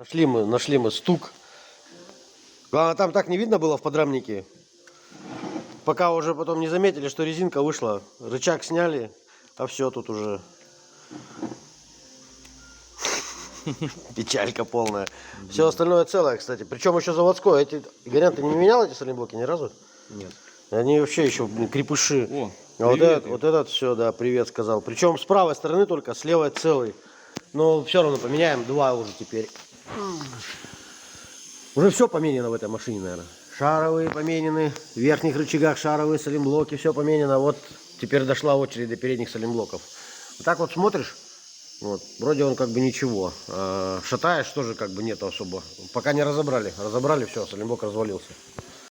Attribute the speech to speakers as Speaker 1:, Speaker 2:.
Speaker 1: Нашли мы стук. А там так не видно было в подрамнике. Пока уже потом не заметили, что резинка вышла. Рычаг сняли, а все тут уже. Печалька полная. Все остальное целое, кстати. Причем еще заводское. Игорян, ты не менял эти сайлентблоки ни разу?
Speaker 2: Нет.
Speaker 1: Они вообще еще, блин, крепыши.
Speaker 2: О,
Speaker 1: А вот
Speaker 2: привет,
Speaker 1: вот этот все, да, привет сказал. Причем с правой стороны только, с левой целый. Но все равно поменяем, два уже теперь. Уже все поменено в этой машине, наверное. Шаровые поменены, в верхних рычагах шаровые сайлентблоки, все поменено. Вот теперь дошла очередь до передних сайлентблоков. Вот так вот смотришь, вот, вроде он как бы ничего. А шатаешь, тоже как бы нету особо. Пока не разобрали. Разобрали, все, сайлентблок развалился.